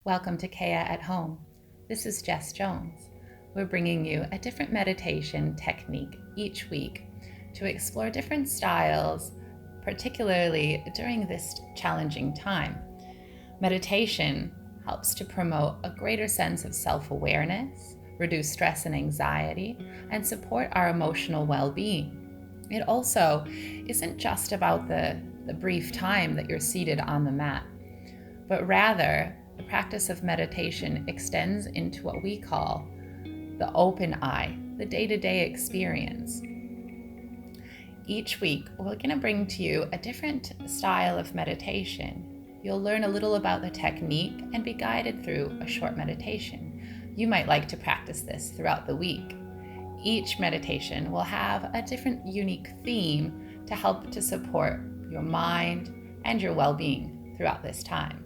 Welcome to Kea at Home. This is Jess Jones. We're bringing you a different meditation technique each week to explore different styles, particularly during this challenging time. Meditation helps to promote a greater sense of self-awareness, reduce stress and anxiety, and support our emotional well-being. It also isn't just about the brief time that you're seated on the mat, but rather the practice of meditation extends into what we call the open eye, the day-to-day experience. Each week, we're going to bring to you a different style of meditation. You'll learn a little about the technique and be guided through a short meditation. You might like to practice this throughout the week. Each meditation will have a different unique theme to help to support your mind and your well-being throughout this time.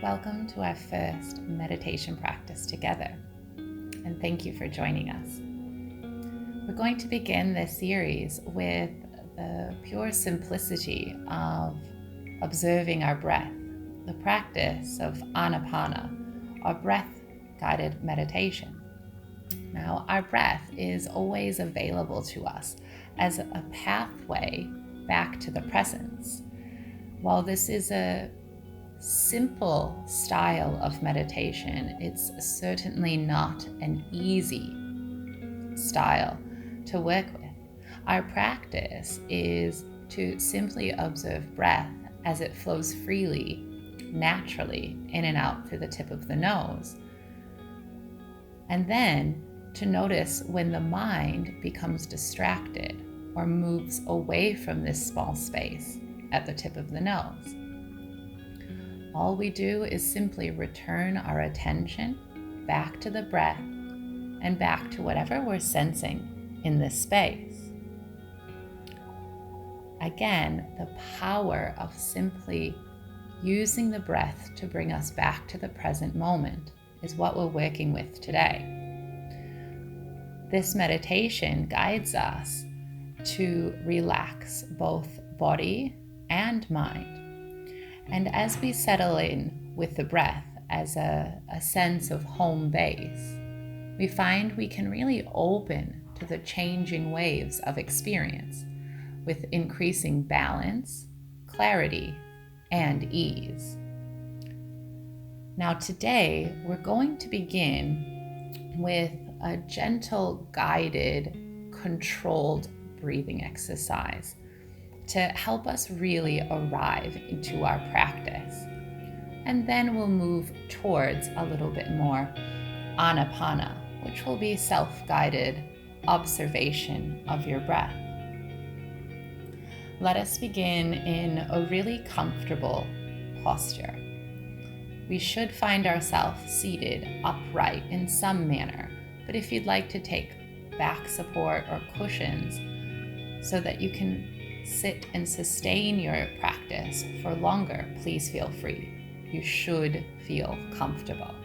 Welcome to our first meditation practice together, and thank you for joining us. We're going to begin this series with the pure simplicity of observing our breath, the practice of Anapana, our breath-guided meditation. Now, our breath is always available to us as a pathway back to the presence. While this is a simple style of meditation, it's certainly not an easy style to work with. Our practice is to simply observe breath as it flows freely, naturally, in and out through the tip of the nose. And then to notice when the mind becomes distracted or moves away from this small space at the tip of the nose. All we do is simply return our attention back to the breath and back to whatever we're sensing in this space. Again, the power of simply using the breath to bring us back to the present moment is what we're working with today. This meditation guides us to relax both body and mind. And as we settle in with the breath as a sense of home base, we find we can really open to the changing waves of experience with increasing balance, clarity, and ease. Now today, we're going to begin with a gentle, guided, controlled breathing exercise to help us really arrive into our practice. And then we'll move towards a little bit more Anapana, which will be self-guided observation of your breath. Let us begin in a really comfortable posture. We should find ourselves seated upright in some manner, but if you'd like to take back support or cushions so that you can sit and sustain your practice for longer, please feel free. You should feel comfortable.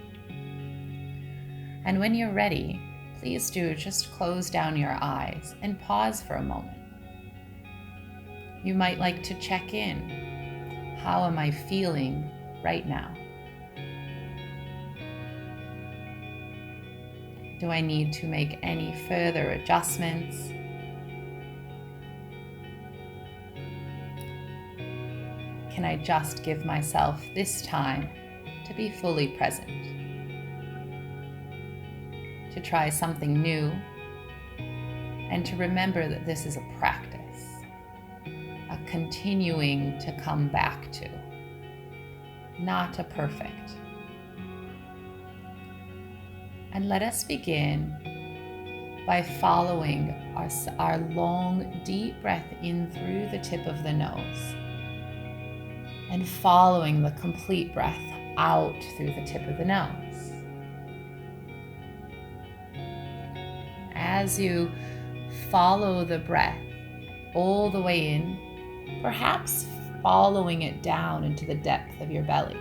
And when you're ready, please do just close down your eyes and pause for a moment. You might like to check in. How am I feeling right now? Do I need to make any further adjustments? Can I just give myself this time to be fully present? To try something new and to remember that this is a practice, a continuing to come back to, not a perfect. And let us begin by following our long, deep breath in through the tip of the nose, and following the complete breath out through the tip of the nose. As you follow the breath all the way in, perhaps following it down into the depth of your belly.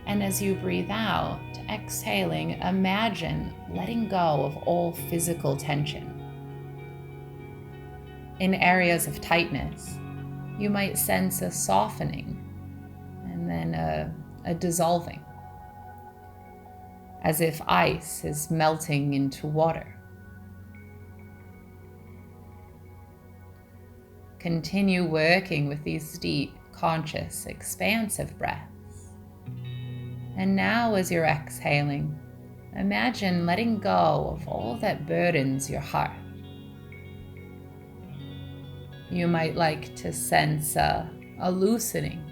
And as you breathe out, exhaling, imagine letting go of all physical tension. In areas of tightness, you might sense a softening and then a dissolving. as if ice is melting into water. Continue working with these deep, conscious, expansive breaths. And now, as you're exhaling, imagine letting go of all that burdens your heart. You might like to sense a loosening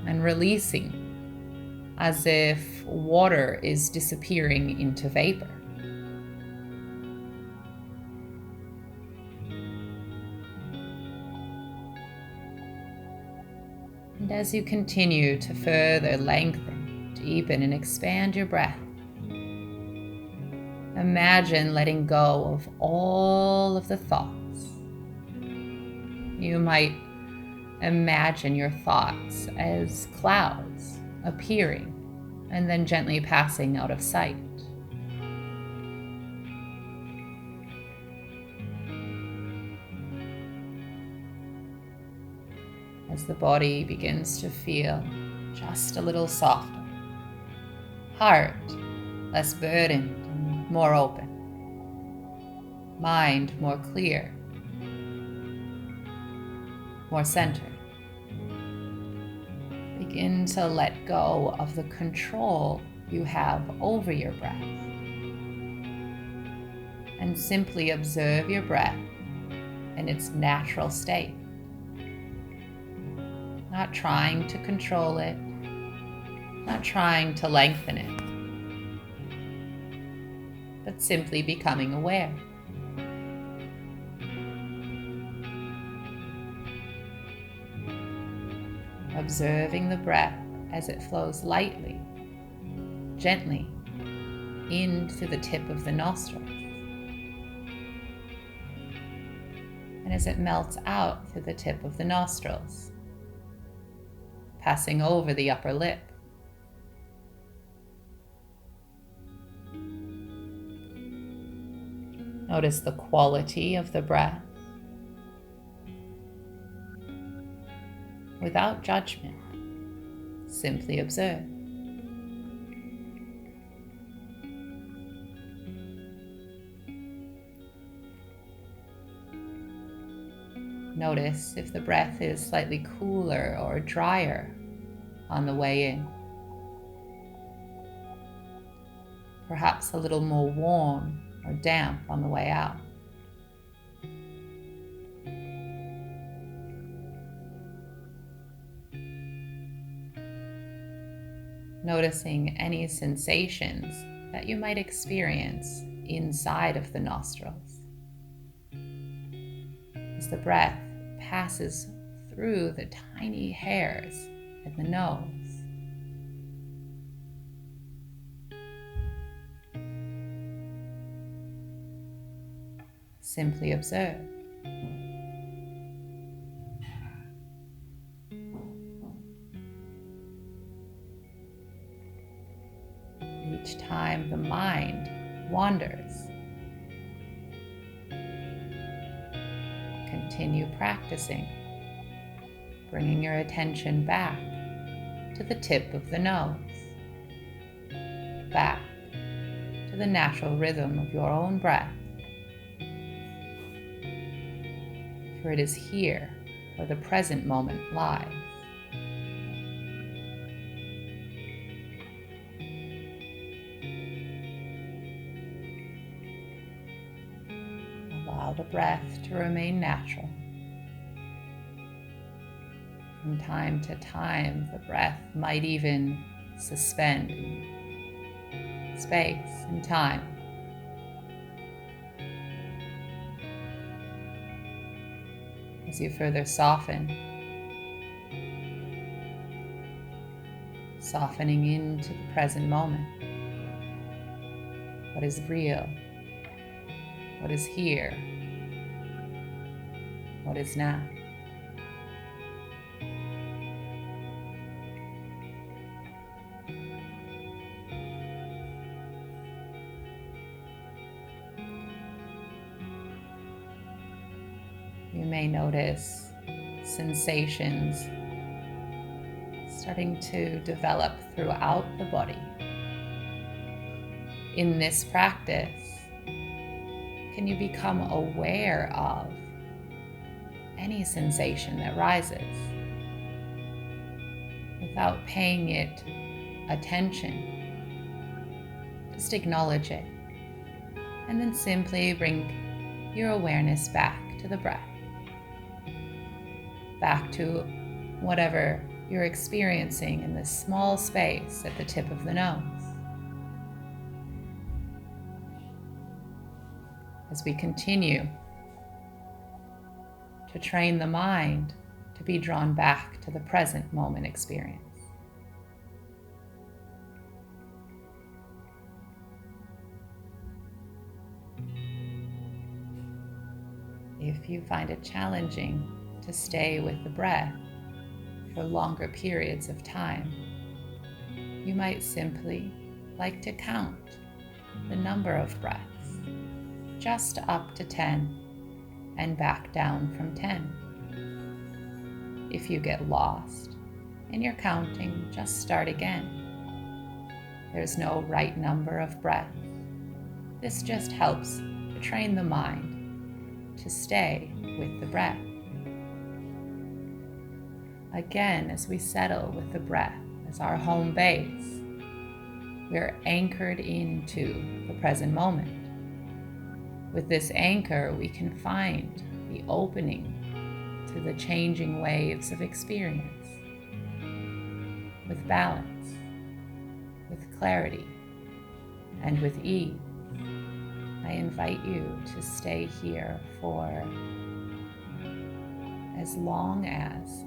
and releasing, as if water is disappearing into vapor. And as you continue to further lengthen, deepen, and expand your breath, imagine letting go of all of the thoughts. You might imagine your thoughts as clouds appearing and then gently passing out of sight. As the body begins to feel just a little softer, heart less burdened and more open, mind more clear, more centered. Begin to let go of the control you have over your breath and simply observe your breath in its natural state. Not trying to control it, not trying to lengthen it, but simply becoming aware. Observing the breath as it flows lightly, gently, in through the tip of the nostrils, and as it melts out through the tip of the nostrils, passing over the upper lip. Notice the quality of the breath without judgment. Simply observe. Notice if the breath is slightly cooler or drier on the way in. Perhaps a little more warm or damp on the way out. Noticing any sensations that you might experience inside of the nostrils as the breath passes through the tiny hairs in the nose. Simply observe. Each time the mind wanders, continue practicing, bringing your attention back to the tip of the nose, back to the natural rhythm of your own breath. For it is here where the present moment lies. Allow the breath to remain natural. From time to time, the breath might even suspend in space and time. As you further softening into the present moment. What is real? What is here? What is now? You may notice sensations starting to develop throughout the body. in this practice, can you become aware of any sensation that rises without paying it attention? Just acknowledge it, and then simply bring your awareness back to the breath, back to whatever you're experiencing in this small space at the tip of the nose. As we continue to train the mind to be drawn back to the present moment experience. If you find it challenging to stay with the breath for longer periods of time, you might simply like to count the number of breaths just up to 10 and back down from 10. If you get lost in your counting, just start again. There's no right number of breaths. This just helps to train the mind to stay with the breath. Again, as we settle with the breath as our home base, we're anchored into the present moment. With this anchor, we can find the opening to the changing waves of experience with balance, with clarity, and with ease. I invite you to stay here for as long as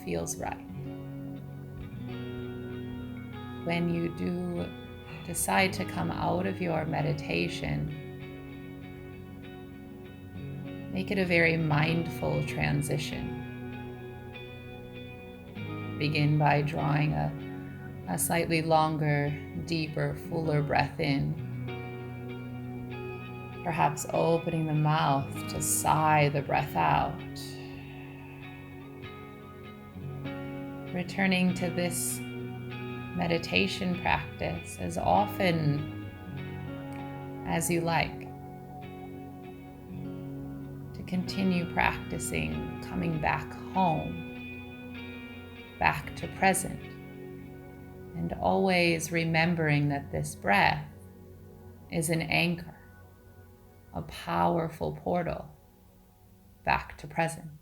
feels right. When you do decide to come out of your meditation, make it a very mindful transition. Begin by drawing a slightly longer, deeper, fuller breath in. Perhaps opening the mouth to sigh the breath out. Returning to this meditation practice as often as you like. To continue practicing coming back home, back to present, and always remembering that this breath is an anchor, a powerful portal back to present.